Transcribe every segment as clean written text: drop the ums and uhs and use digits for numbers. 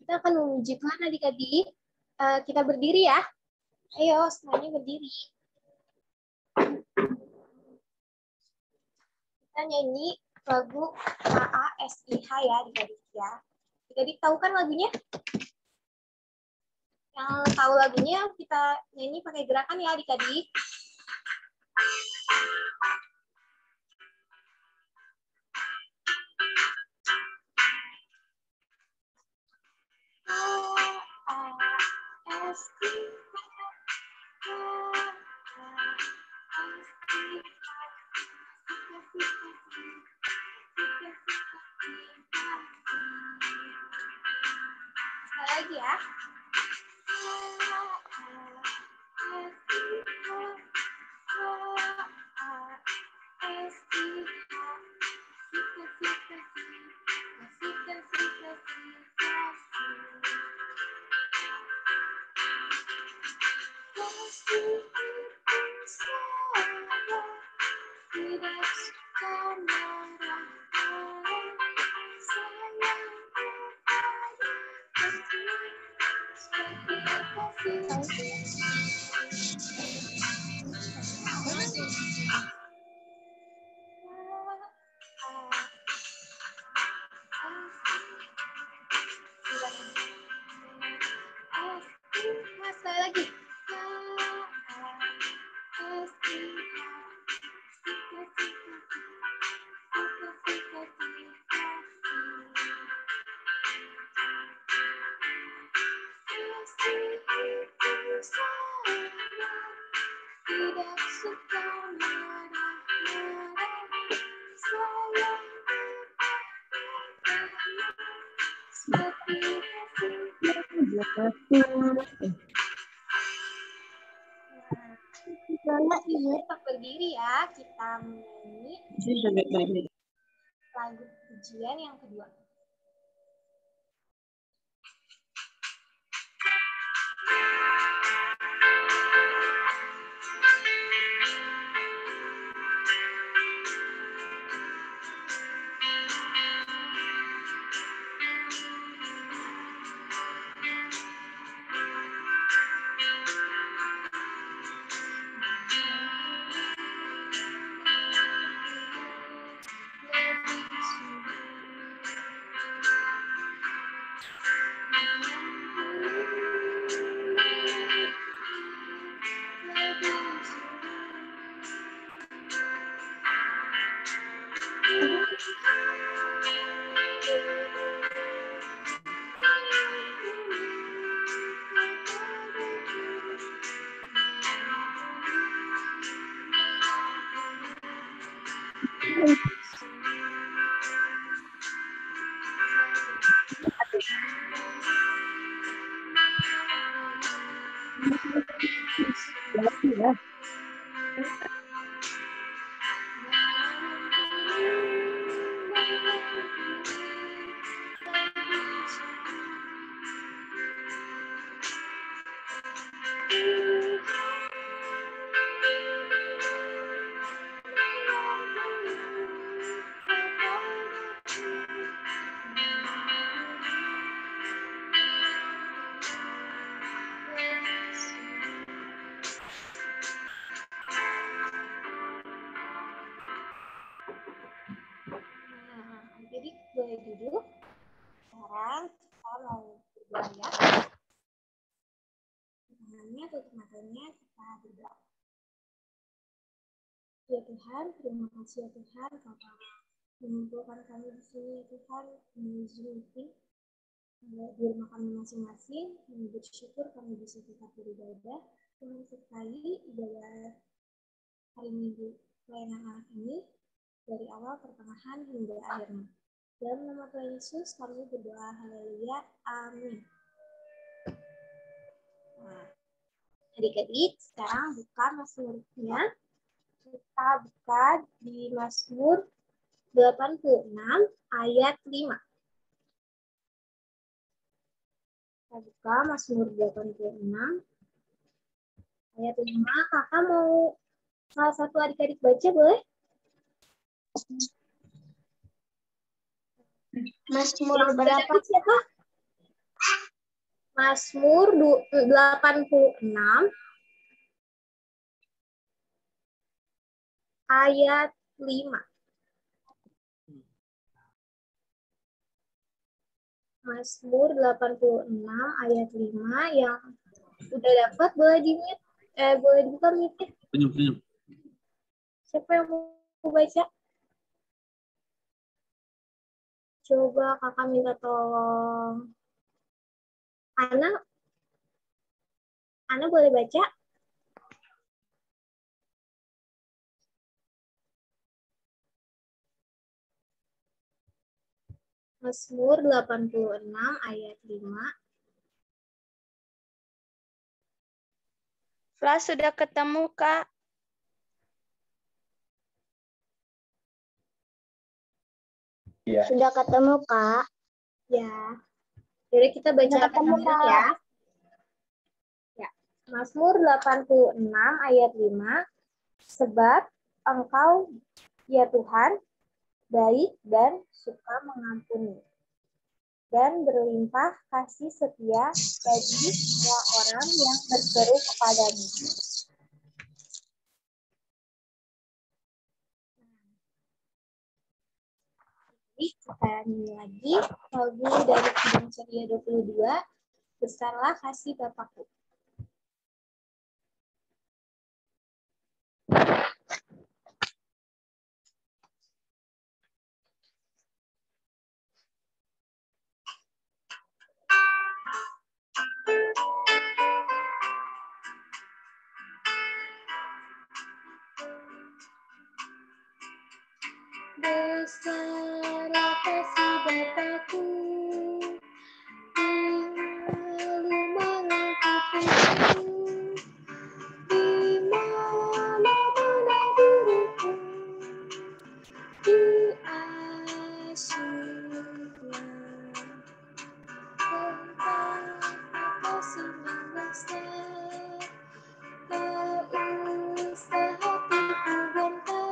kita akan mewujudkan adik-adik. Kita berdiri ya. Ayo, semuanya berdiri. Kita nyanyi lagu KASIH ya adik-adik ya. Adik-adik tahu kan lagunya? Yang tahu lagunya kita nyanyi pakai gerakan ya adik-adik. Sekali lagi ya. Sekali lagi. Tetap berdiri ya, kita menyanyi lagu pujian yang kedua. Jadi boleh duduk. Sekarang kita mau berdoa ya. Tangannya tutup matanya, kita berdoa. Ya Tuhan, terima kasih ya Tuhan, Kau telah mengumpulkan kami di sini ya Tuhan, menuju meeting di rumah kami masing-masing. Kami bersyukur kami bisa tetap beribadah. Tuhan sertai ibadah hari Minggu pelayanan anak ini dari awal, pertengahan hingga akhirnya. Dalam nama Tuhan Yesus kami berdoa, haleluya, amin. Nah, adik-adik, sekarang buka Mazmurnya. Kita buka di Mazmur 86 ayat 5. Kita buka Mazmur 86 ayat 5. Kakak mau salah satu adik-adik baca boleh? Mazmur berapa? Siapa? Mazmur 86 ayat 5. Mazmur 86 ayat 5 yang udah dapat boleh di-mute, boleh dibuka mute. Senyum. Siapa yang mau baca? Coba kakak minta tolong. Ana boleh baca? Mazmur 86 ayat 5. Flash sudah ketemu, Kak. Iya. Sudah ketemu, Kak. Ya. Jadi kita baca Sudah ketemu, bareng Kak. ya. Ya. Mazmur 86 ayat 5. Sebab Engkau, ya Tuhan, baik dan suka mengampuni, dan berlimpah kasih setia bagi semua orang yang berseru kepadamu. Jadi kita nyanyi lagi lagu dari Kidung Ceria 22, Besarlah Kasih Bapakku. Besarlah kasih Bapakku, lalu mengangkatku, di mana-mana diriku, diasuhnya. Tentang kasih membesar, tak usah hatiku gentar.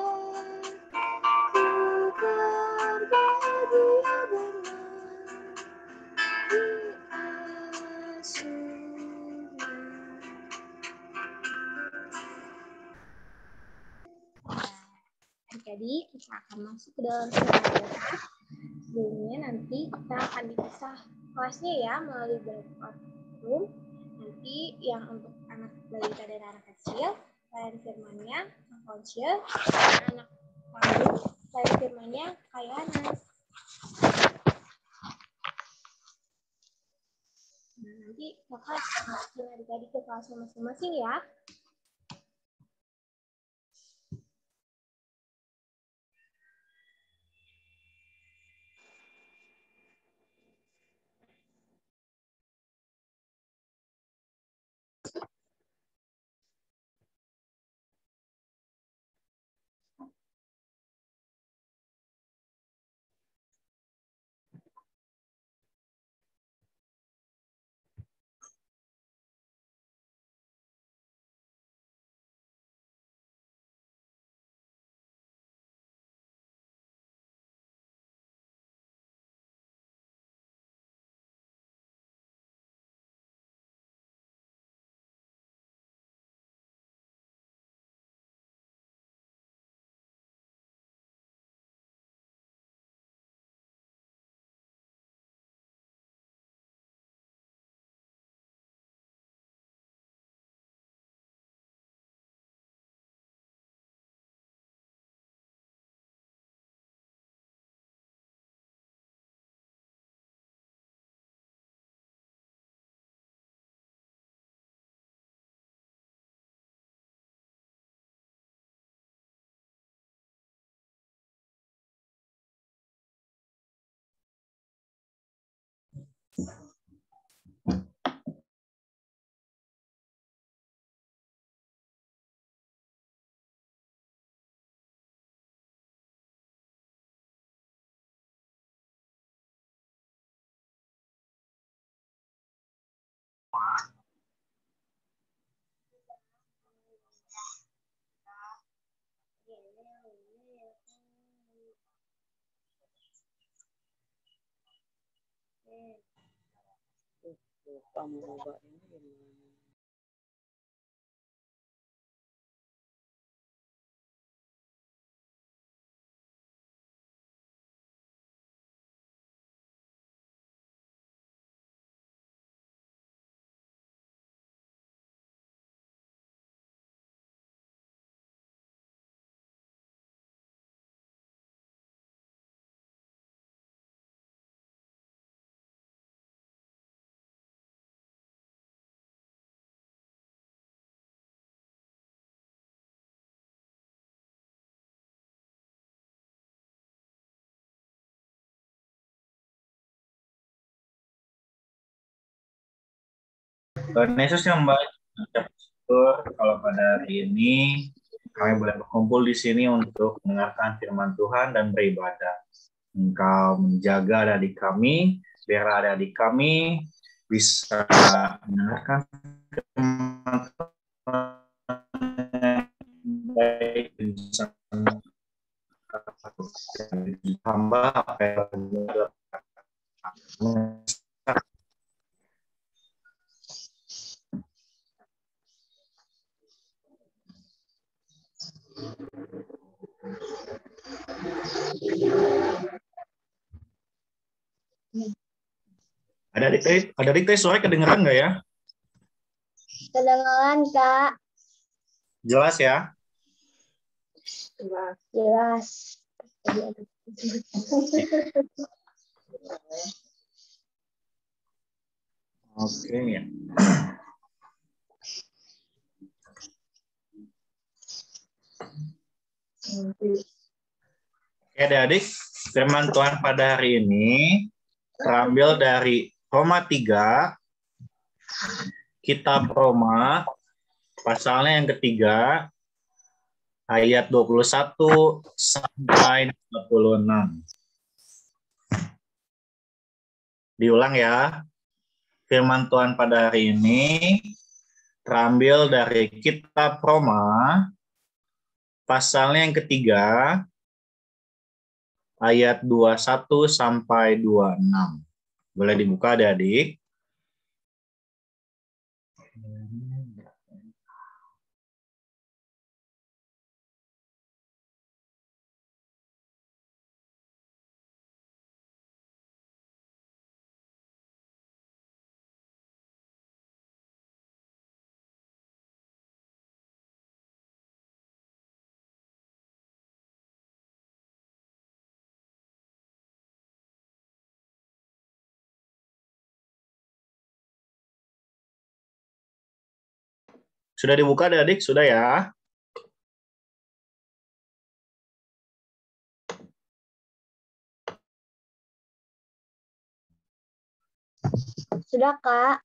Jadi kita akan masuk ke dalam surat Al-Fatihah. Sebelumnya nanti kita akan dipisah kelasnya ya melalui breakout room. Nanti yang untuk anak balita dan anak kecil, lain firmannya Konsil, anak panggung, lain firmannya Kayana. Nah, nanti kakak akan masukin adik-adik ke kelasnya masing-masing ya. Lupa merubah ini gimana? Tuhan Yesus yang baik, ucap syukur kalau pada hari ini kami boleh berkumpul di sini untuk mendengarkan firman Tuhan dan beribadah. Engkau menjaga adik kami, biar adik kami bisa mendengarkan firman Tuhan baik bisa hamba apa yang Ada adik suara kedengeran nggak ya? Kedengaran, Kak. Jelas ya? Jelas. Oke ya. Oke adik-adik, firman Tuhan pada hari ini terambil dari Roma 3, kitab Roma, pasalnya yang ketiga, ayat 21 sampai 26. Diulang ya, firman Tuhan pada hari ini terambil dari kitab Roma, pasalnya yang ketiga, ayat 21 sampai 26. Boleh dibuka adik-adik. Sudah dibuka adik-adik? Sudah ya? Sudah, Kak.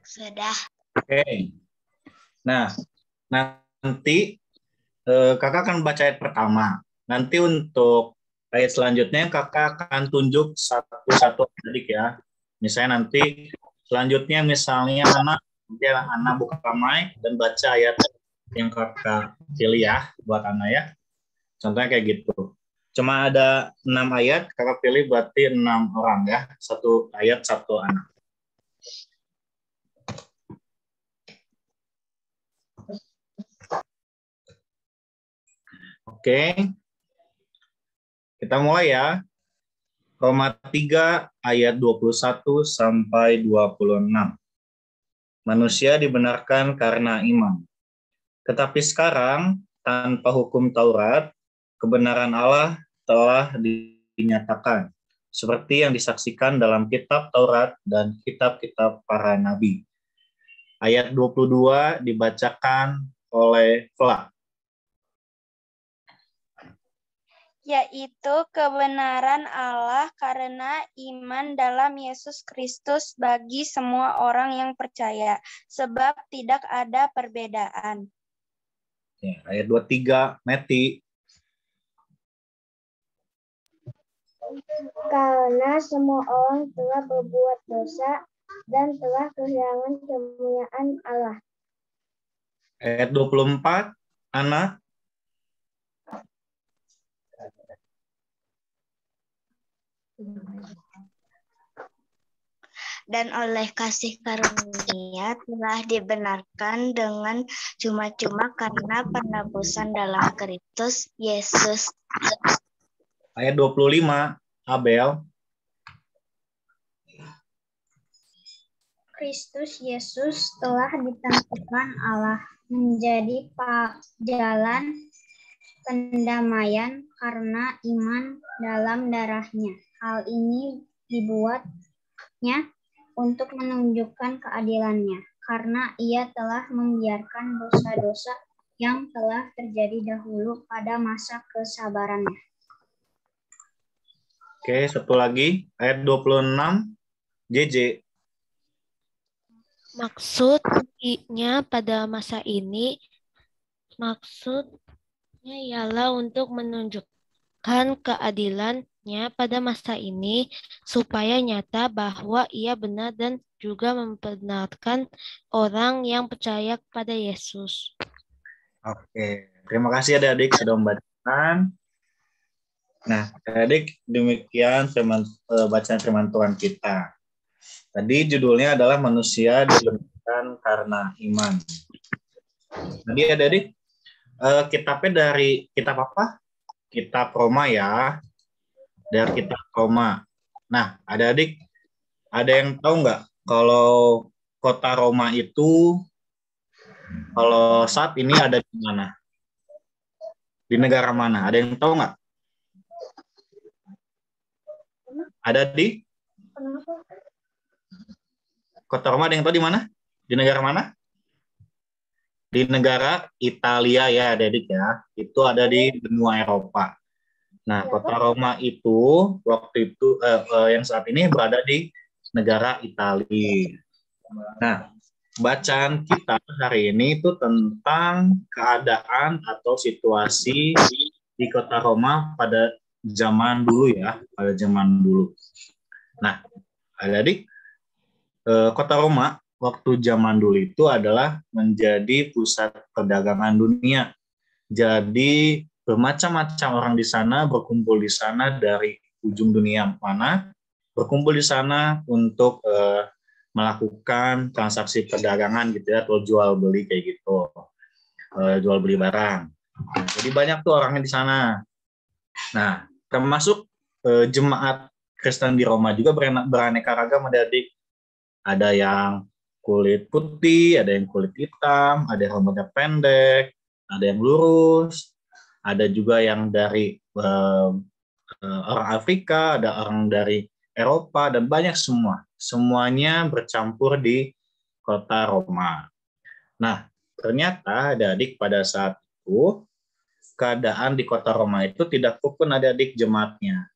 Sudah. Oke. Nah, nanti kakak akan baca ayat pertama. Nanti untuk ayat selanjutnya kakak akan tunjuk satu-satu adik ya. Misalnya nanti selanjutnya misalnya anak buka mic dan baca ayat yang kakak pilih ya buat anak ya. Contohnya kayak gitu. Cuma ada 6 ayat, kakak pilih berarti 6 orang ya. Satu ayat, satu anak. Oke. Kita mulai ya. Roma 3 ayat 21 sampai 26. Manusia dibenarkan karena iman. Tetapi sekarang, tanpa hukum Taurat, kebenaran Allah telah dinyatakan, seperti yang disaksikan dalam kitab Taurat dan kitab-kitab para nabi. Ayat 22 dibacakan oleh Vla. Yaitu kebenaran Allah karena iman dalam Yesus Kristus bagi semua orang yang percaya, sebab tidak ada perbedaan. Ya, ayat 23, Meti. Karena semua orang telah berbuat dosa dan telah kehilangan kemuliaan Allah. Ayat 24, Ana. dan oleh kasih karunia telah dibenarkan dengan cuma-cuma karena penebusan dalam Kristus Yesus. Ayat 25, Abel. Kristus Yesus telah ditentukan Allah menjadi jalan pendamaian karena iman dalam darahnya. Hal ini dibuatnya untuk menunjukkan keadilannya, karena ia telah membiarkan dosa-dosa yang telah terjadi dahulu pada masa kesabarannya. Oke, satu lagi, ayat 26, JJ. Maksudnya pada masa ini, maksudnya ialah untuk menunjukkan keadilannya pada masa ini, supaya nyata bahwa ia benar dan juga membenarkan orang yang percaya kepada Yesus. Oke, terima kasih adik-adik sudah membacakan. Nah, adik, demikian bacaan firman Tuhan kita. Tadi judulnya adalah manusia dibenarkan karena iman. Tadi adik, kitabnya dari kitab apa? Kitab Roma ya. Dari kitab Roma. Nah, adik, ada yang tahu nggak kalau kota Roma itu kalau saat ini ada di mana? Di negara mana? Ada yang tahu nggak? Ada di kota Roma, ada yang tahu di mana? Di negara mana? Di negara Italia ya, adik ya. Itu ada di benua Eropa. Nah, kota Roma itu waktu itu yang saat ini berada di negara Italia. Nah, bacaan kita hari ini itu tentang keadaan atau situasi di kota Roma pada zaman dulu ya, pada zaman dulu. Nah, adik, kota Roma waktu zaman dulu itu adalah menjadi pusat perdagangan dunia. Jadi bermacam-macam orang di sana berkumpul di sana dari ujung dunia mana, berkumpul di sana untuk melakukan transaksi perdagangan gitu ya, atau jual beli kayak gitu, jual beli barang. Nah, jadi banyak tuh orangnya di sana. Nah, termasuk jemaat Kristen di Roma juga beraneka ragam adik. Ada yang kulit putih, ada yang kulit hitam, ada yang rambutnya pendek, ada yang lurus, ada juga yang dari orang Afrika, ada orang dari Eropa, dan banyak semua. Semuanya bercampur di kota Roma. Nah, ternyata adik-adik pada saat itu, keadaan di kota Roma itu tidak rukun adik-adik jemaatnya.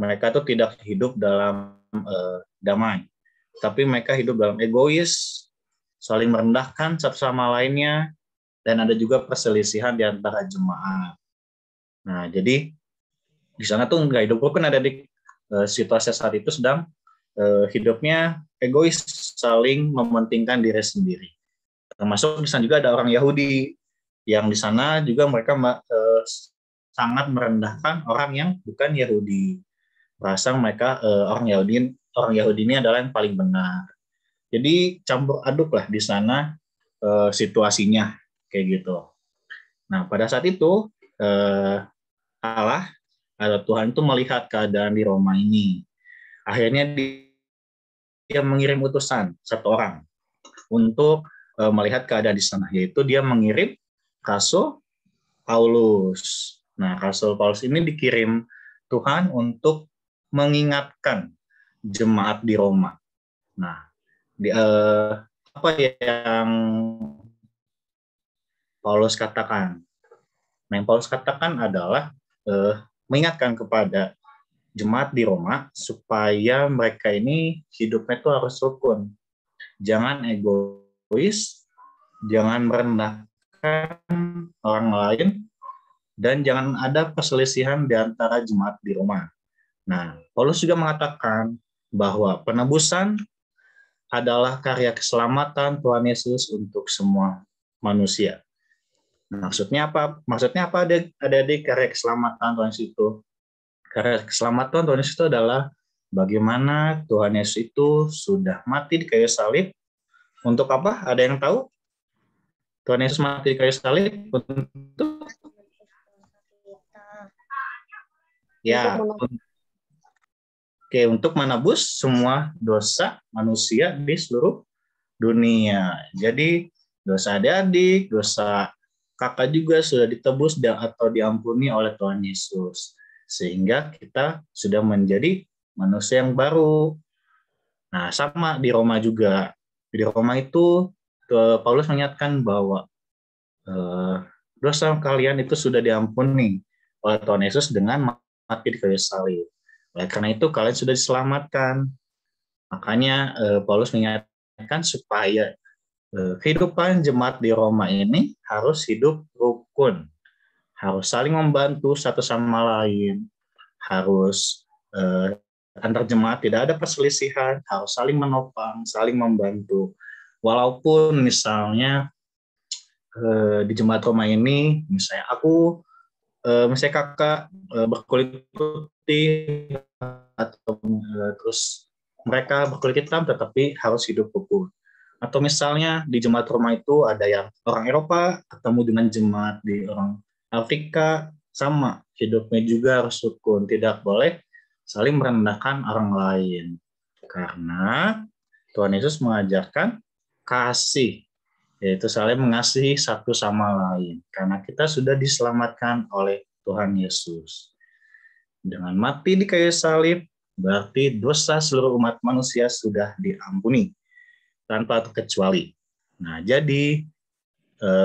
Mereka tuh tidak hidup dalam damai. Tapi mereka hidup dalam egois, saling merendahkan satu sama lainnya, dan ada juga perselisihan di antara jemaat. Nah, jadi di sana tuh nggak hidup rukun, ada di situasi saat itu sedang hidupnya egois, saling mementingkan diri sendiri. Termasuk di sana juga ada orang Yahudi, yang di sana juga mereka sangat merendahkan orang yang bukan Yahudi. Merasa mereka orang Yahudi ini adalah yang paling benar. Jadi campur aduk lah di sana situasinya kayak gitu. Nah, pada saat itu Allah atau Tuhan itu melihat keadaan di Roma ini. Akhirnya dia mengirim utusan satu orang untuk melihat keadaan di sana, yaitu dia mengirim Rasul Paulus. Nah, Rasul Paulus ini dikirim Tuhan untuk mengingatkan jemaat di Roma. Nah, apa yang Paulus katakan? Nah, yang Paulus katakan adalah mengingatkan kepada jemaat di Roma supaya mereka ini hidupnya itu harus rukun. Jangan egois, jangan merendahkan orang lain, dan jangan ada perselisihan di antara jemaat di Roma. Nah, Paulus juga mengatakan bahwa penebusan adalah karya keselamatan Tuhan Yesus untuk semua manusia. Maksudnya apa? Maksudnya apa adik-adik karya keselamatan Tuhan Yesus itu? Karya keselamatan Tuhan Yesus itu adalah bagaimana Tuhan Yesus itu sudah mati di kayu salib. Untuk apa? Ada yang tahu? Tuhan Yesus mati di kayu salib untuk ya, untuk menebus semua dosa manusia di seluruh dunia. Jadi dosa adik-adik, dosa kakak juga sudah ditebus atau diampuni oleh Tuhan Yesus. Sehingga kita sudah menjadi manusia yang baru. Nah, sama di Roma juga. Di Roma itu Paulus menyatakan bahwa dosa kalian itu sudah diampuni oleh Tuhan Yesus dengan mati di kayu salib. Oleh karena itu kalian sudah diselamatkan. Makanya Paulus menyatakan supaya kehidupan jemaat di Roma ini harus hidup rukun, harus saling membantu satu sama lain, harus antar jemaat tidak ada perselisihan, harus saling menopang, saling membantu. Walaupun misalnya di jemaat Roma ini, misalnya misalnya kakak berkulit putih atau terus mereka berkulit hitam tetapi harus hidup rukun. Atau misalnya di jemaat Roma itu ada yang orang Eropa ketemu dengan jemaat di orang Afrika, sama hidupnya juga harus rukun, tidak boleh saling merendahkan orang lain. Karena Tuhan Yesus mengajarkan kasih, yaitu saling mengasihi satu sama lain. Karena kita sudah diselamatkan oleh Tuhan Yesus. Dengan mati di kayu salib, berarti dosa seluruh umat manusia sudah diampuni tanpa terkecuali. Nah, jadi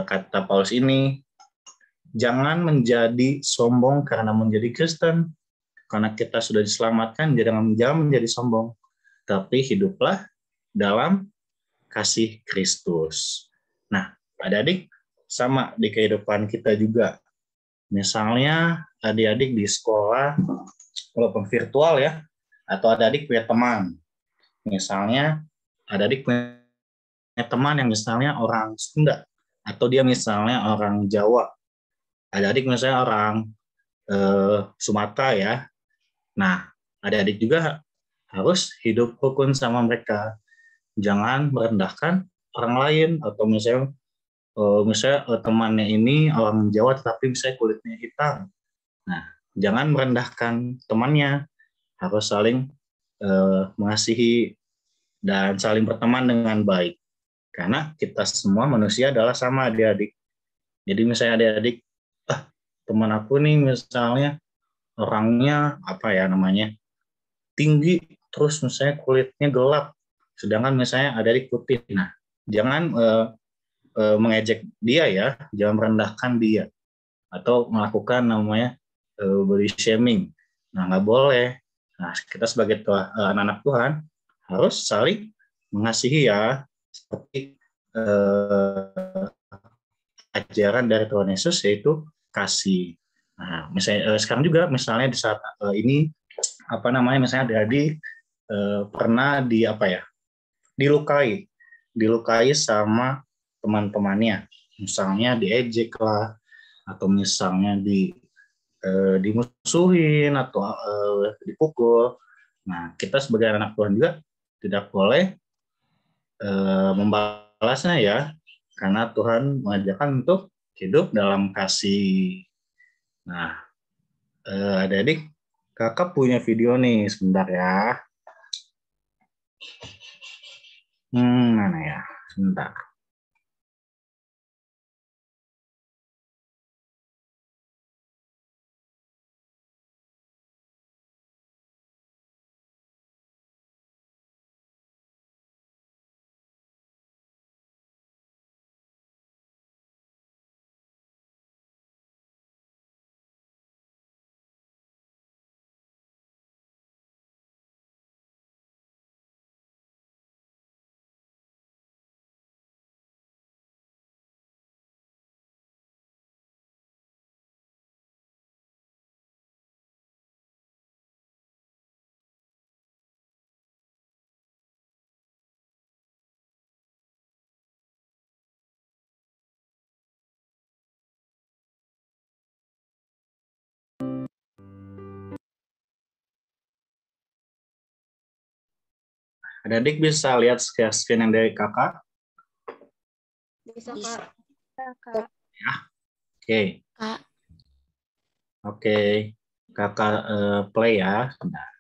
kata Paulus ini, jangan menjadi sombong karena menjadi Kristen, karena kita sudah diselamatkan, jangan menjadi sombong, tapi hiduplah dalam kasih Kristus. Nah, adik-adik, sama di kehidupan kita juga. Misalnya adik-adik di sekolah, walaupun virtual ya, atau adik-adik punya teman. Misalnya adik-adik punya teman yang misalnya orang Sunda, atau dia misalnya orang Jawa. Adik-adik misalnya orang Sumatera ya. Nah, adik-adik juga harus hidup rukun sama mereka. Jangan merendahkan orang lain, atau misalnya temannya ini orang Jawa tetapi misalnya kulitnya hitam. Nah, jangan merendahkan temannya, harus saling mengasihi dan saling berteman dengan baik. Karena kita semua manusia adalah sama adik-adik. Jadi misalnya adik-adik, teman aku nih misalnya orangnya tinggi, terus misalnya kulitnya gelap, sedangkan misalnya adik-adik putih. Nah, jangan mengejek dia ya, jangan merendahkan dia, atau melakukan body shaming. Nah, nggak boleh. Nah, kita sebagai anak-anak Tuhan harus saling mengasihi ya, seperti ajaran dari Tuhan Yesus yaitu kasih. Nah, misalnya sekarang juga misalnya di saat ini misalnya adik-adik pernah dilukai sama teman-temannya, misalnya diejek lah, atau misalnya dimusuhin atau dipukul. Nah, kita sebagai anak Tuhan juga tidak boleh membalasnya ya, karena Tuhan mengajarkan untuk hidup dalam kasih. Nah, adik-adik, kakak punya video nih, sebentar ya. Mana ya? Sebentar. Adik bisa lihat share screen yang dari kakak? Bisa, Kak. Kak. Ya. Oke. Kak. Oke. Kakak play ya. Bentar.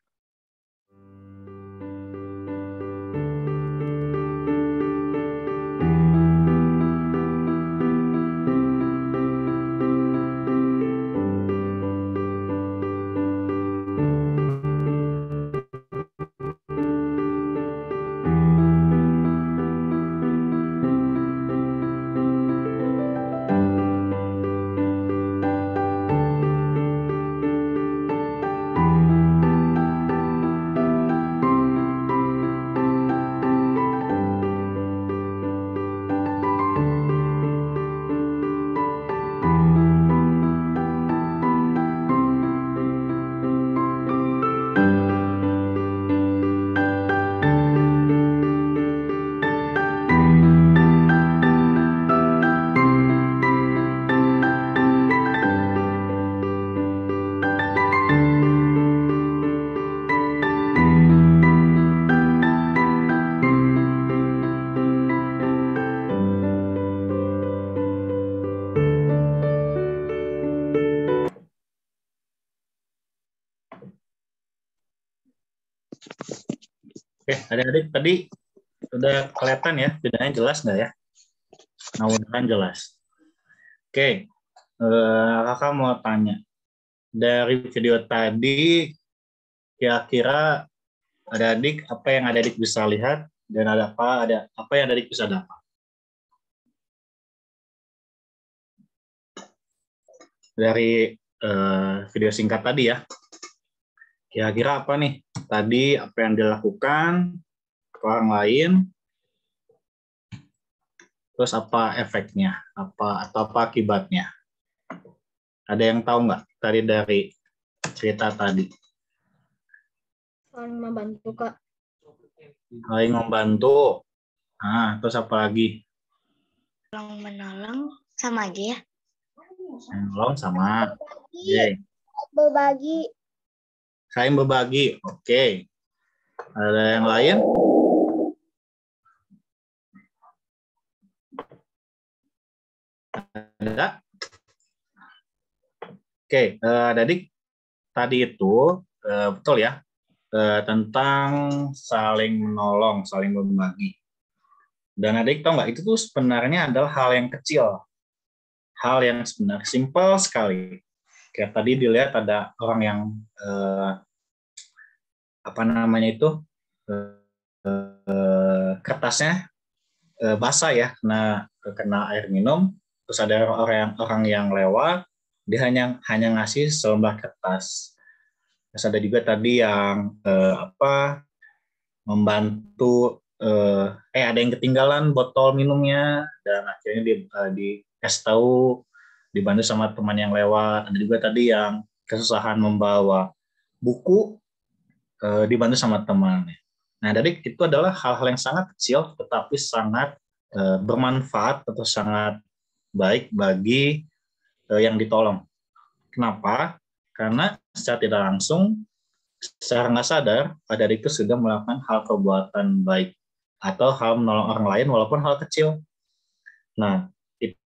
Oke, adik-adik tadi sudah kelihatan ya, bedanya jelas nggak ya? Nah, mudah-mudahan jelas. Oke, kakak mau tanya. Dari video tadi, kira-kira adik apa yang adik bisa lihat dan ada apa yang adik bisa dapat? Dari video singkat tadi ya. Kira-kira apa nih? Tadi apa yang dilakukan ke orang lain? Terus apa efeknya? Atau apa akibatnya? Ada yang tahu nggak tadi dari cerita tadi? Saling membantu, Kak. Saling membantu. Nah, terus apa lagi? Menolong sama aja ya. Menolong sama. Oke. Berbagi. Saling berbagi. Oke. Ada yang lain? Ada? Oke, adik tadi itu betul ya, tentang saling menolong, saling berbagi. Dan adik tahu nggak, itu tuh sebenarnya adalah hal yang kecil, hal yang sebenarnya simpel sekali. Kayak tadi dilihat ada orang yang apa namanya itu kertasnya basah ya, kena air minum. Terus ada orang yang lewat, dia hanya ngasih selembar kertas. Terus ada juga tadi yang membantu ada yang ketinggalan botol minumnya dan akhirnya dikasih tahu, dibantu sama teman yang lewat. Ada juga tadi yang kesusahan membawa buku, dibantu sama temannya. Nah, jadi itu adalah hal-hal yang sangat kecil tetapi sangat bermanfaat atau sangat baik bagi yang ditolong. Kenapa? Karena secara tidak langsung, secara nggak sadar, pada itu sudah melakukan hal perbuatan baik atau hal menolong orang lain walaupun hal kecil. Nah, itu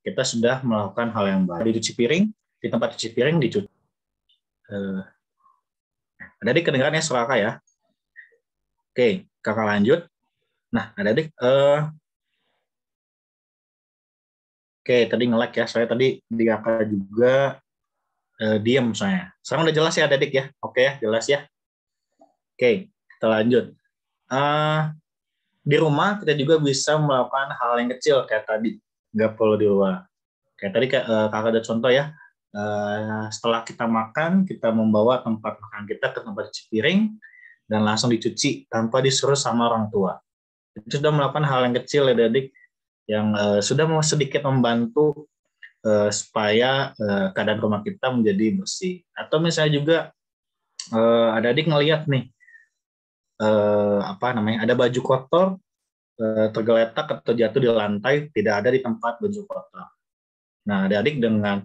kita sudah melakukan hal yang baik. Dicuci piring, di tempat cuci piring dicuci. Adik kedengaran ya suara kakak ya? Oke, kakak lanjut. Nah, adik, oke, tadi nge-lag ya. Saya tadi di kakak juga diam misalnya. Sekarang udah jelas ya adik ya? Oke ya, jelas ya? Oke, kita lanjut. Di rumah kita juga bisa melakukan hal yang kecil kayak tadi. Nggak perlu di luar. Kayak tadi kakak ada contoh ya. Setelah kita makan, kita membawa tempat makan kita ke tempat cuci piring. dan langsung dicuci tanpa disuruh sama orang tua. Itu sudah melakukan hal yang kecil ya adik, yang sudah mau sedikit membantu supaya keadaan rumah kita menjadi bersih. Atau misalnya juga adik ngelihat nih ada baju kotor tergeletak atau jatuh di lantai, tidak ada di tempat baju kotor. Nah, adik dengan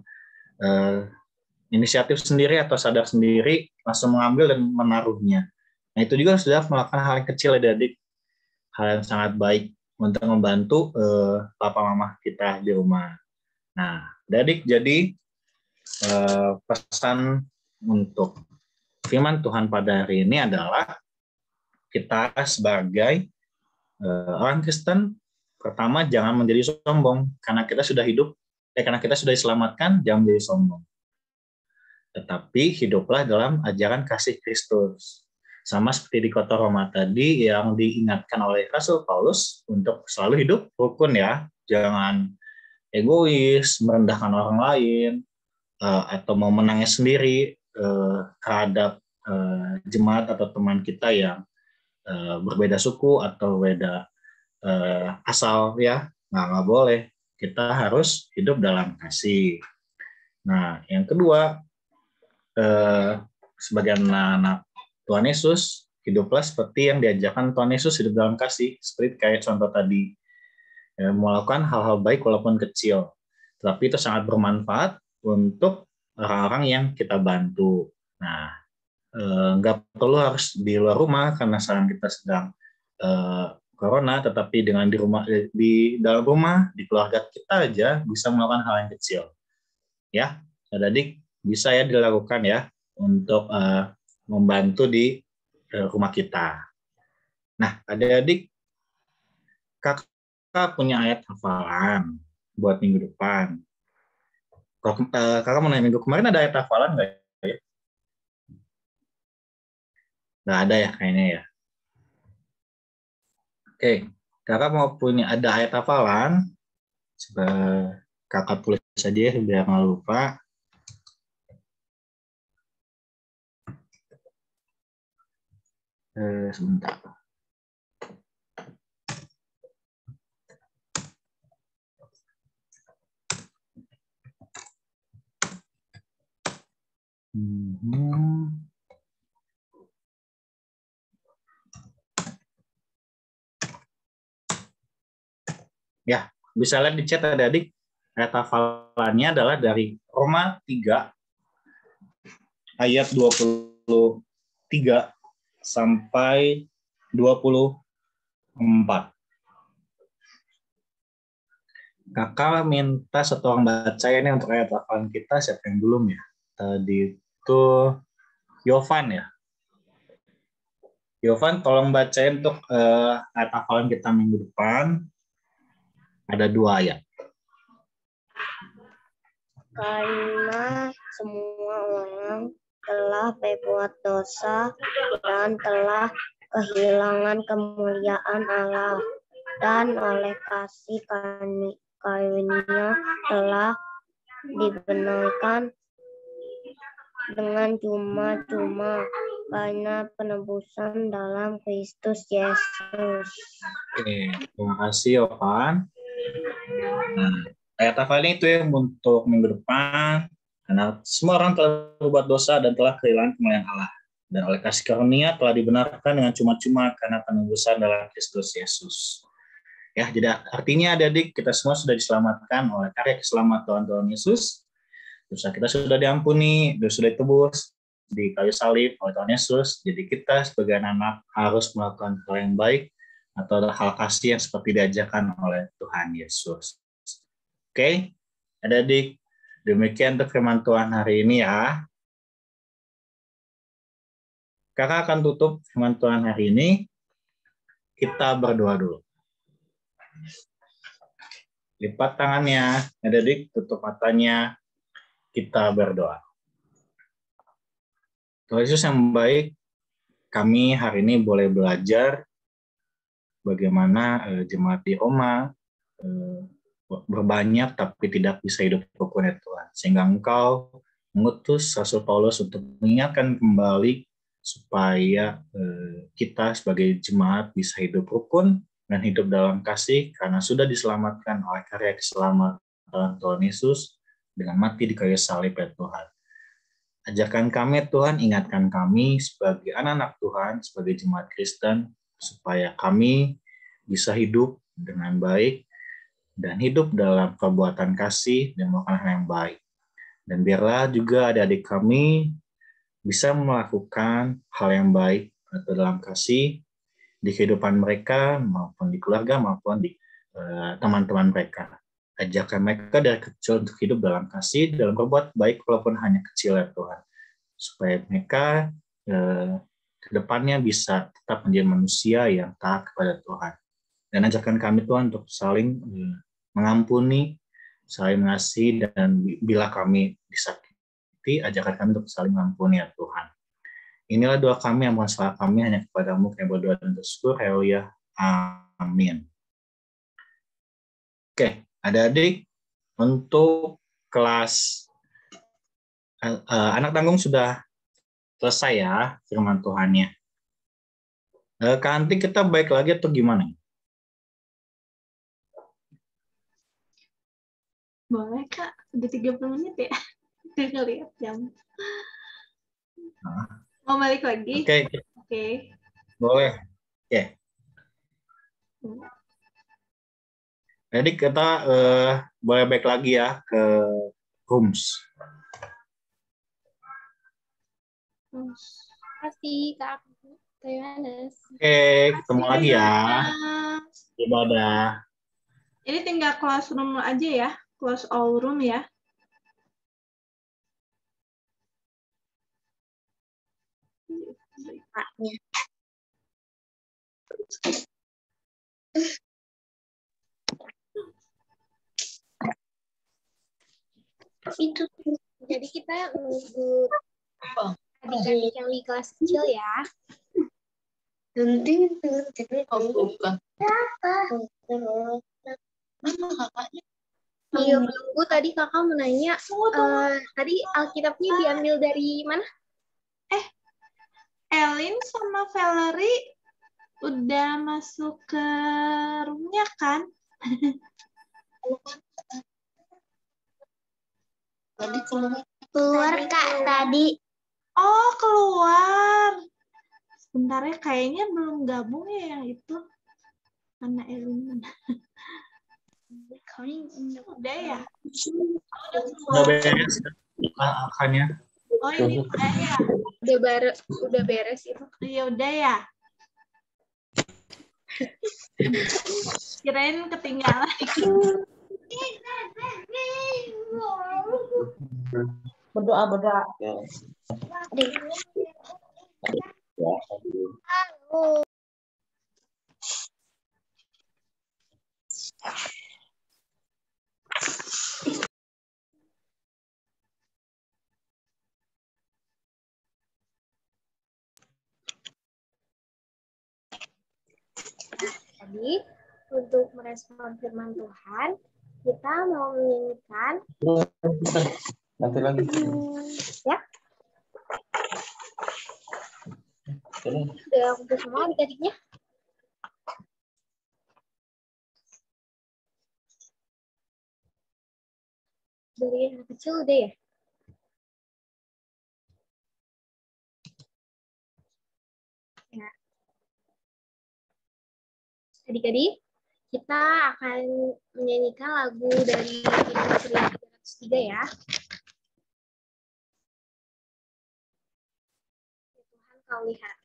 inisiatif sendiri atau sadar sendiri langsung mengambil dan menaruhnya. Nah, itu juga sudah melakukan hal yang kecil ya adik, hal yang sangat baik untuk membantu papa mama kita di rumah. Nah, adik, jadi pesan untuk firman Tuhan pada hari ini adalah kita sebagai orang Kristen, pertama jangan menjadi sombong karena kita sudah hidup, karena kita sudah diselamatkan, jangan menjadi sombong. Tetapi hiduplah dalam ajaran kasih Kristus. Sama seperti di kota Roma tadi yang diingatkan oleh Rasul Paulus untuk selalu hidup rukun ya. Jangan egois, merendahkan orang lain, atau mau menangnya sendiri terhadap jemaat atau teman kita yang berbeda suku atau beda asal ya. Nggak boleh. Kita harus hidup dalam kasih. Nah, yang kedua, sebagai anak Tuhan Yesus, hiduplah seperti yang diajarkan Tuhan Yesus, hidup dalam kasih, seperti kayak contoh tadi, melakukan hal-hal baik walaupun kecil, tapi itu sangat bermanfaat untuk orang-orang yang kita bantu. Nah, nggak perlu harus di luar rumah karena sekarang kita sedang corona, tetapi dengan di dalam rumah, di keluarga kita aja bisa melakukan hal yang kecil. Ya, adik bisa ya dilakukan ya untuk membantu di rumah kita. Nah, adik-adik, kakak punya ayat hafalan buat minggu depan. Kakak mau nanya, minggu kemarin ada ayat hafalan nggak ya? Nggak ada ya kayaknya ya. Oke, kakak mau ada ayat hafalan, kakak tulis saja biar nggak lupa. Sebentar. Ya, bisa lihat di chat adik. Ayat hafalannya adalah dari Roma 3 ayat 23 sampai 24. Kakak minta satu orang baca ini untuk ayat hafalan kita. Siapa yang belum ya? Tadi itu Yovan ya. Yovan, tolong bacain untuk ayat hafalan kita minggu depan. Ada 2 ayat. Karena semua orang telah berbuat dosa dan telah kehilangan kemuliaan Allah, dan oleh kasih karunia telah dibenarkan dengan cuma-cuma karena penebusan dalam Kristus Yesus. Oke, terima kasih Yovan. Nah, ayat hafalan itu yang untuk minggu depan, karena semua orang telah berbuat dosa dan telah kehilangan kemuliaan Allah, dan oleh kasih karunia telah dibenarkan dengan cuma-cuma karena penebusan dalam Kristus Yesus. Ya, jadi artinya adik-adik kita semua sudah diselamatkan oleh karya keselamatan Tuhan Yesus. Dosa kita sudah diampuni, sudah ditebus di kayu salib oleh Tuhan Yesus. Jadi kita sebagai anak harus melakukan hal yang baik atau hal kasih yang seperti diajarkan oleh Tuhan Yesus. Oke, adik-adik, demikian untuk firman Tuhan hari ini ya. Kakak akan tutup firman Tuhan hari ini. Kita berdoa dulu. Lipat tangannya, adik-adik, tutup matanya, kita berdoa. Tuhan Yesus yang baik, kami hari ini boleh belajar bagaimana jemaat di Roma berbanyak tapi tidak bisa hidup rukun ya Tuhan. Sehingga Engkau mengutus Rasul Paulus untuk mengingatkan kembali supaya kita sebagai jemaat bisa hidup rukun dan hidup dalam kasih karena sudah diselamatkan oleh karya keselamatan Tuhan Yesus dengan mati di kayu salib ya Tuhan. Ajarkan kami Tuhan, ingatkan kami sebagai anak-anak Tuhan, sebagai jemaat Kristen, supaya kami bisa hidup dengan baik dan hidup dalam perbuatan kasih dan melakukan hal yang baik. Dan biarlah juga adik-adik kami bisa melakukan hal yang baik atau dalam kasih di kehidupan mereka maupun di keluarga maupun di teman-teman mereka. Ajarkan mereka dari kecil untuk hidup dalam kasih, dalam berbuat baik walaupun hanya kecil ya Tuhan. Supaya mereka ke depannya bisa tetap menjadi manusia yang taat kepada Tuhan. Dan ajarkan kami Tuhan untuk saling mengampuni, saling mengasihi, dan bila kami disakiti, ajarkan kami untuk saling mengampuni ya Tuhan. Inilah doa kami, yang salah kami hanya kepadamu, kami berdoa dan bersyukur, haleluya, amin. Oke, adik-adik, untuk kelas anak tanggung sudah selesai ya firman Tuhannya. Nanti kita baik lagi atau gimana? Boleh Kak, udah 30 menit ya? Udah lihat jam. Mau balik lagi? Oke. Boleh. Oke. Jadi kita boleh balik lagi ya ke rooms. Terima kasih Kak Yohanes. Oke, ketemu lagi ya. Ibadah. Ini tinggal classroom aja ya, close all room ya. Itu jadi kita nunggu adik-adik yang di kelas kecil ya. Penting bukan. Iya, menunggu tadi kakak menanya. Tadi Alkitabnya diambil dari mana? Elin sama Valerie udah masuk ke roomnya kan? Keluar Kak tadi. Oh, keluar. Sebentar ya, kayaknya belum gabung ya yang itu. Mana Elin? Udah ya? Udah beres akannya. Oh, ini udah ya? Udah beres itu. Iya, udah ya? Kirain ketinggalan. Berdoa. Jadi, untuk merespon firman Tuhan, kita mau menyanyikan. Nanti lagi. Ya. Udah kumpul semua adik-adiknya. Dari anak kecil udah ya? Ya. Adik-adik, kita akan menyanyikan lagu dari Kitab 1303 ya. Tuhan kau lihat.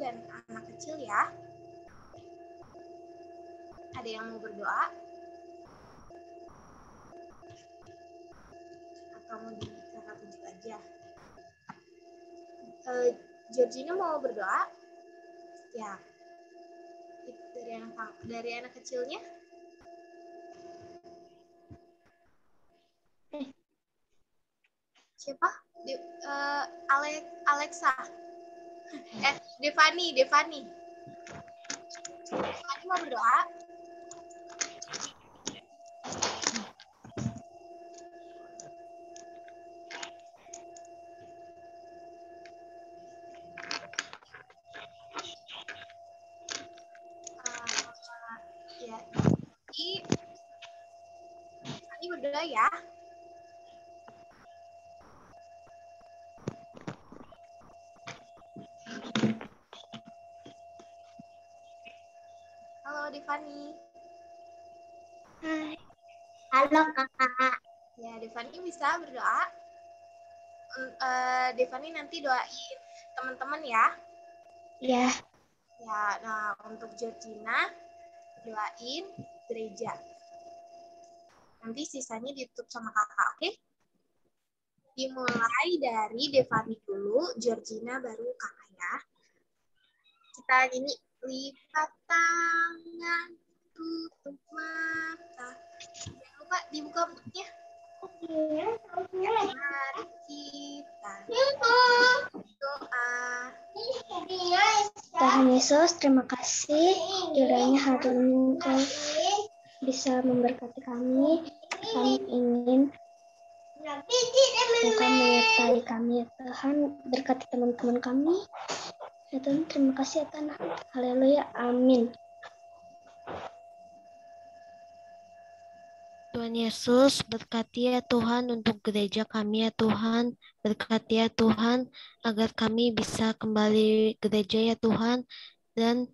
dan anak kecil ya. Ada yang mau berdoa? Atau mau kakak tunjuk aja? Georgina mau berdoa? Ya. Dari anak kecilnya? Siapa? Alexa. Devani. Devani mau berdoa? Ya. Ini berdoa ya. Halo Devani. Hai. Halo kakak. Ya, Devani bisa berdoa. Devani nanti doain teman-teman ya. Ya. Ya, nah untuk Georgina doain gereja. Nanti sisanya ditutup sama kakak, oke? Dimulai dari Devani dulu, Georgina baru kakak ya. Kita nyanyi lipat tangan, tutup mata. Jangan lupa dibuka bukunya. Mari kita doa. Tuhan Yesus, terima kasih kiranya hari ini Engkau bisa memberkati kami. Kami ingin Engkau menyertai kami, ya Tuhan. Berkati teman-teman kami. Ya Tuhan, terima kasih ya Tuhan. Haleluya, amin. Tuhan Yesus, berkati ya Tuhan untuk gereja kami ya Tuhan. Berkati ya Tuhan agar kami bisa kembali gereja ya Tuhan. Dan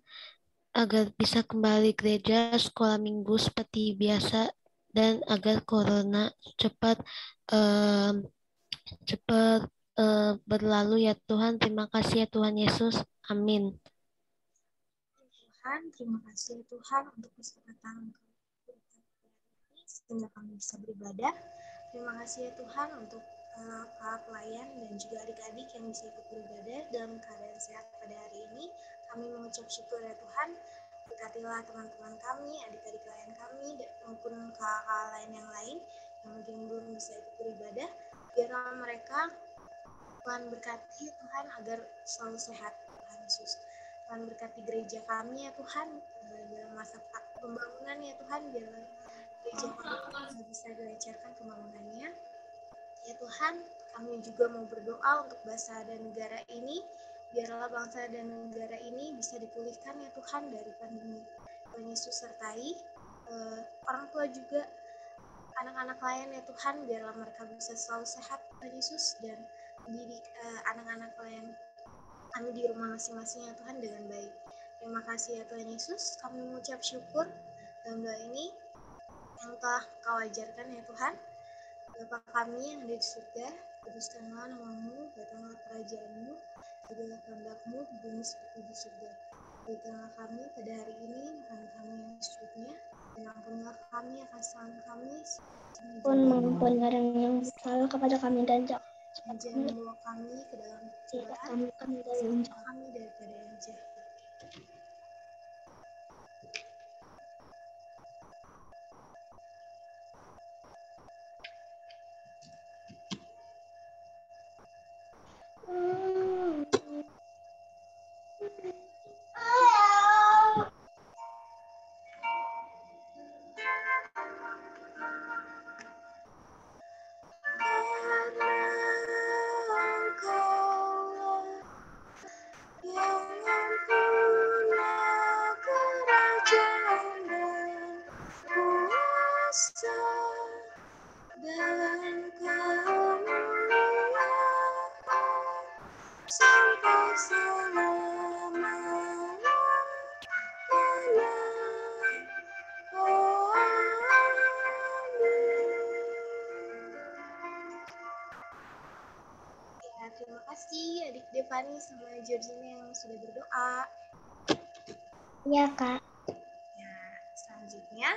agar bisa kembali gereja sekolah minggu seperti biasa. Dan agar corona cepat berlalu ya Tuhan. Terima kasih ya Tuhan Yesus. Amin. Tuhan, terima kasih Tuhan untuk kesempatan sehingga kami bisa beribadah. Terima kasih ya Tuhan untuk para pelayan dan juga adik-adik yang bisa ikut beribadah dalam keadaan sehat pada hari ini. Kami mengucap syukur ya Tuhan. Berkatilah teman-teman kami, adik-adik klien kami, maupun kakak lain yang lain yang mungkin belum bisa ikut beribadah. Biarlah mereka Tuhan berkati Tuhan agar selalu sehat Tuhan Yesus. Tuhan berkati gereja kami ya Tuhan dalam masa pembangunan ya Tuhan, biarlah gereja kami bisa dilancarkan pembangunannya. Ya Tuhan, kami juga mau berdoa untuk bangsa dan negara ini, biarlah bangsa dan negara ini bisa dipulihkan ya Tuhan dari pandemi. Tuhan Yesus sertai orang tua juga, anak-anak lain ya Tuhan, biarlah mereka bisa selalu sehat Tuhan Yesus, dan mendidik anak-anak lain kami di rumah masing-masing ya Tuhan dengan baik. Terima kasih ya Tuhan Yesus, kami mengucap syukur dalam doa ini yang telah Kau ajarkan ya Tuhan. Bapa kami yang ada di surga, kuduskanlah namamu, datanglah kerajaan-Mu, jadilah kehendak-Mu di bumi seperti di surga. Berikanlah kami pada hari ini makanan kami yang secukupnya, dan ampunilah kami akan kesalahan kami, Pun mengampuni yang salah kepada kami dan jangan membawa kami ke dalam pencobaan, kami dari selamatkanlah kami daripada yang jahat. Terima kasih adik Devani sama Georgina yang sudah berdoa? Iya, Kak. Nah, selanjutnya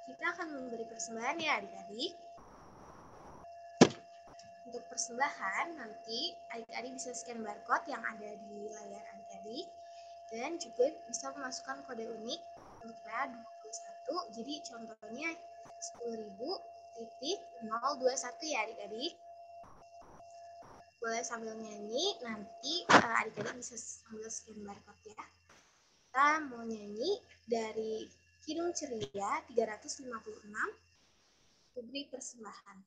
kita akan memberi persembahan ya adik-adik. Untuk persembahan nanti adik-adik bisa scan barcode yang ada di layar adik-adik dan juga bisa memasukkan kode unik untuk PA 21. Jadi contohnya 10.000.021 ya adik-adik. Boleh sambil nyanyi, nanti adik-adik bisa sambil scan barcode ya. Kita mau nyanyi dari Kidung Ceria 356, Kuberi Persembahan.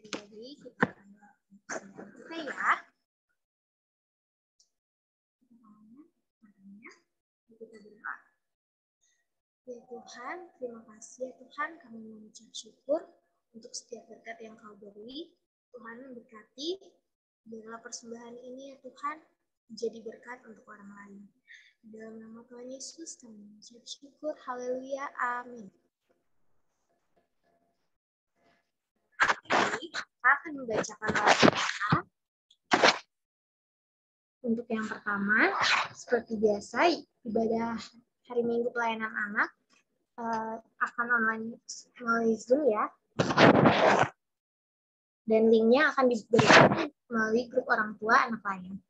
Jadi kita akan kita ya. Kita berdoa. Ya Tuhan, terima kasih ya Tuhan, kami mengucap syukur untuk setiap berkat yang Kau beri. Tuhan memberkati dalam persembahan ini ya Tuhan, menjadi berkat untuk orang lain. Dalam nama Tuhan Yesus kami mengucap syukur. Haleluya. Amin. Kita akan membacakan doa. Untuk yang pertama, seperti biasa, ibadah hari Minggu pelayanan anak akan online melalui Zoom ya. Dan linknya akan diberikan melalui grup orang tua anak lain.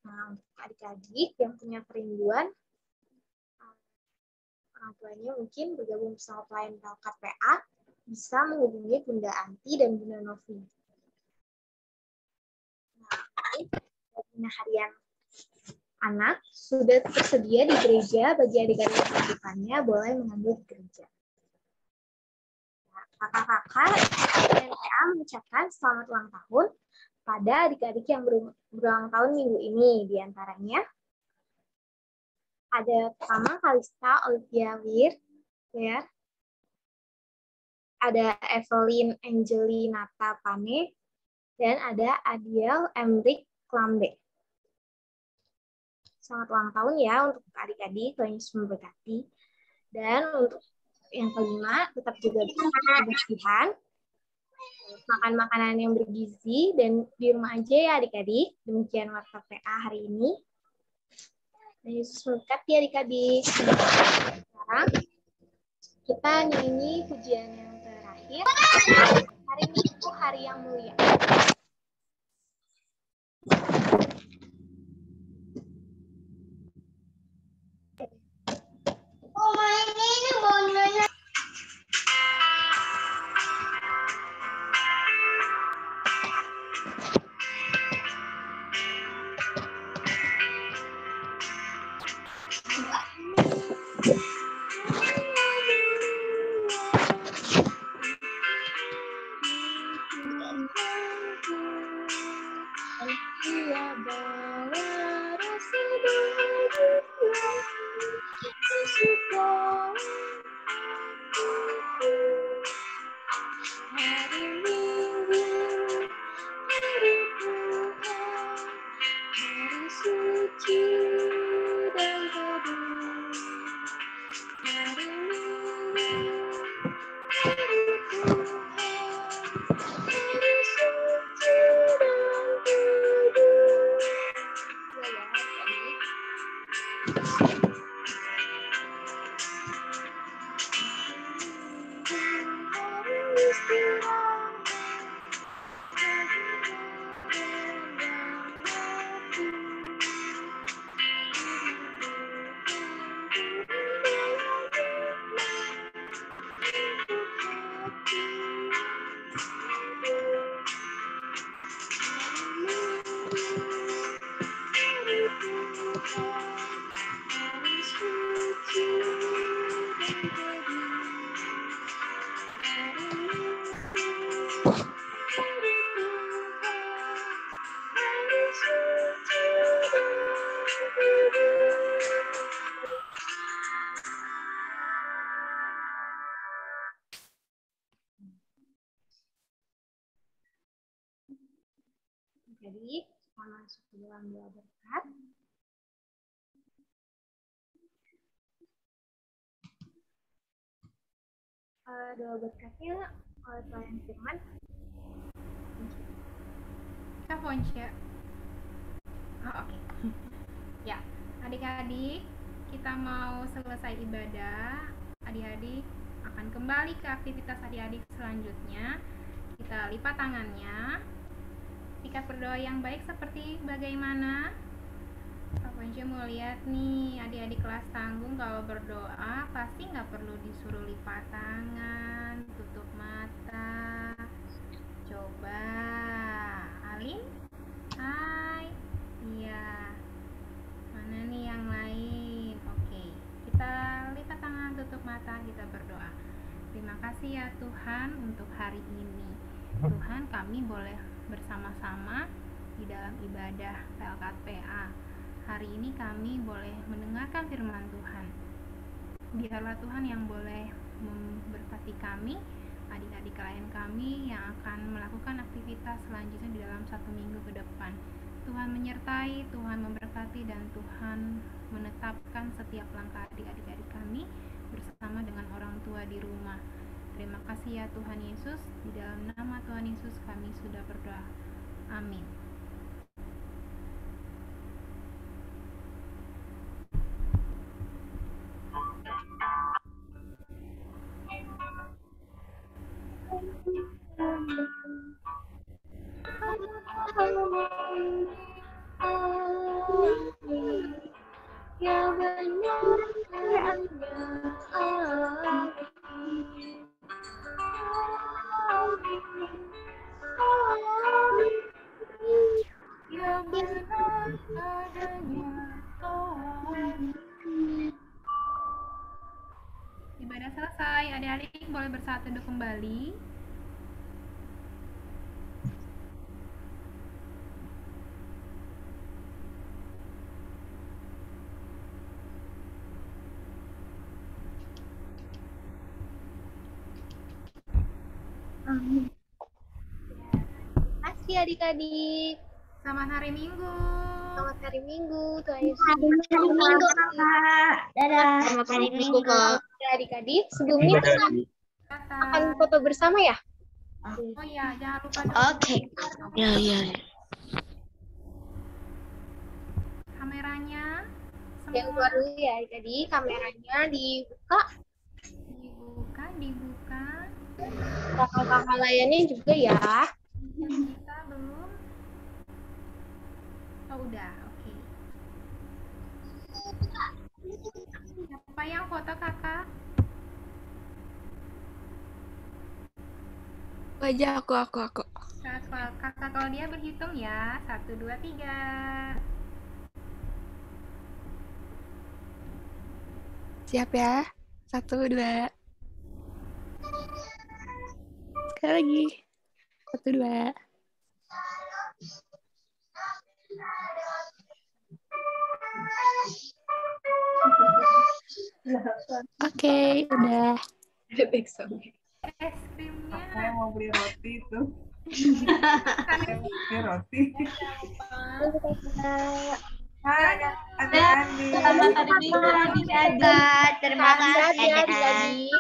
Nah, untuk adik-adik yang punya kerinduan, orang tuanya mungkin bergabung bersama pelayan Pelkat PA, bisa menghubungi Bunda Anti dan Bunda Novi. Nah, harian anak sudah tersedia di gereja, bagi adik-adik yang membutuhkannya boleh mengambil di gereja. Nah, kakak-kakak dan PA mengucapkan selamat ulang tahun pada adik-adik yang berulang tahun minggu ini. Di antaranya ada pertama Kalista Olivia Wir, ya. Ada Evelyn Angelinata Pane, dan ada Adiel Emrik Klambe. Selamat ulang tahun ya untuk adik-adik, Tuhan Yesus memberkati. Dan untuk yang kelima, tetap jaga kebersihan, makan makanan yang bergizi, dan di rumah aja ya adik-adik. Demikian warta PA hari ini. Dan Yesus memberkati adik-adik. Sekarang kita nyanyi pujian yang terakhir. Hari Minggu, hari yang mulia. Jadi kita masuk ke dalam doa berkat. Doa berkatnya oleh pelayan firman. Kak Foncia. Oh, oke. Ya, adik-adik, kita mau selesai ibadah. Adik-adik akan kembali ke aktivitas adik-adik selanjutnya. Kita lipat tangannya. Sikap berdoa yang baik seperti bagaimana? Kak Foncia mau lihat nih, adik-adik kelas tanggung kalau berdoa pasti nggak perlu disuruh lipat tangan, tutup mata. Coba, Alin? Hai. Iya. Mana nih yang lain? Oke, kita lipat tangan, tutup mata, kita berdoa. Terima kasih ya Tuhan untuk hari ini. Tuhan, kami boleh bersama-sama di dalam ibadah PLKPA. Hari ini kami boleh mendengarkan firman Tuhan. Biarlah Tuhan yang boleh memberkati kami, adik-adik klien kami yang akan melakukan aktivitas selanjutnya di dalam 1 minggu ke depan. Tuhan menyertai, Tuhan memberkati, dan Tuhan menetapkan setiap langkah adik-adik kami bersama dengan orang tua di rumah. Terima kasih ya Tuhan Yesus, di dalam nama Tuhan Yesus kami sudah berdoa. Amin. Ya benar Ibadah selesai, adik-adik boleh bersatu teduh kembali. kasih adik-adik. Selamat hari Minggu. Selamat hari Minggu. Tuhan Yesus. Dadah. Selamat hari Minggu adik-adik. Sebelumnya kita akan foto bersama ya. Oh iya, jangan lupa. Oke. Ya. Kameranya. Yang keluar dulu ya adik-adik. Kameranya dibuka. Dibuka. Kakak-kakak layannya juga ya. Kita belum. Oh udah, oke. Siapa yang foto kakak? Aja aku. Kakak kalau dia berhitung ya. 1, 2, 3. Siap ya. 1, 2. Sekali lagi. 1, 2. Oke, udah. Es krimnya. Saya mau beli roti itu. Beli roti. Hai, adik-adik. Selamat hari Minggu adik-adik. Terima kasih adik-adik.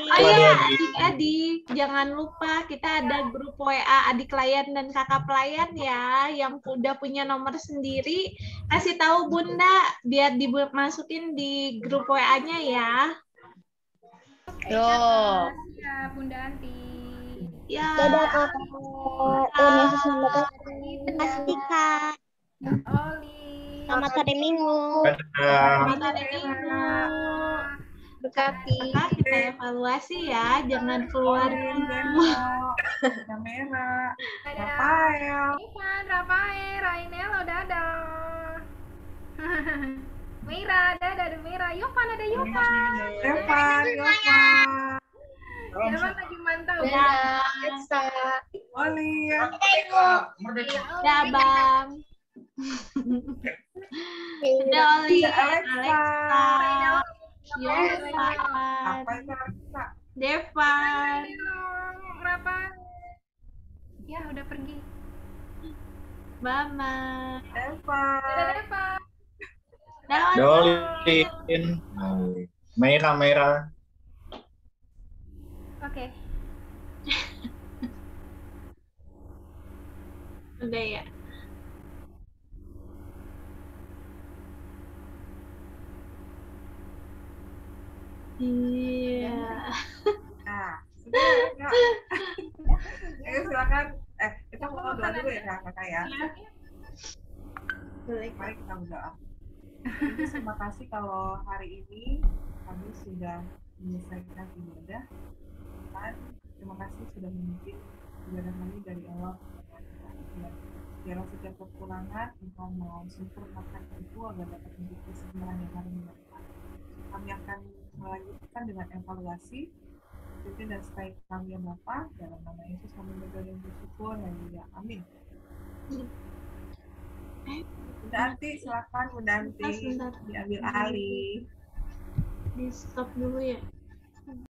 Oh iya, adik-adik, jangan lupa kita ada grup WA adik klien dan kakak pelayan ya, yang udah punya nomor sendiri. Kasih tahu Bunda biar dimasukin di grup WA-nya ya. Yo. Ya, Bunda Anti. Ya. Dadah kakak. Tuhan Yesus memberkati. Terima kasih Kak. Oli. Selamat hari Minggu. Selamat hari Minggu. Berkati. Kakak, kita evaluasi ya, jangan keluar Zeno, Kamera, Rafael. Ivan, Rafael, Rainelo, dadah. Mira, dadah, Mira. Yovan, ada Yovan. Evan, Yovan. Yovan lagi mantau. Dadah. Esa. Oli, ya. Dah, Bang. Doli, Alexa, Yovan, Apa itu Alexa? Devan, Berapa? Ya, udah pergi. Mama. Eva. Dadah, Eva. Dolin. Merah. Oke. Udah ya. Iya. Nah, sebenarnya. Ayo silakan. Kita mau doa dulu ya kakak ya. Mari kita berdoa. Terima kasih kalau hari ini kami sudah menyelesaikan ibadah. Dan terima kasih sudah memimpin ibadah kami dari awal. Biarlah setiap kekurangan Engkau mau sempurnakan itu agar dapat menjadi kesempurnaan yang kami minta. Kami akan melanjutkan dengan evaluasi pimpin dan sebaik kami yang Bapa, dalam nama Yesus kami berdoa dan bersyukur. Haleluya. Amin. Bunda Anti, silakan Bunda Anti diambil alih. Di stop dulu ya.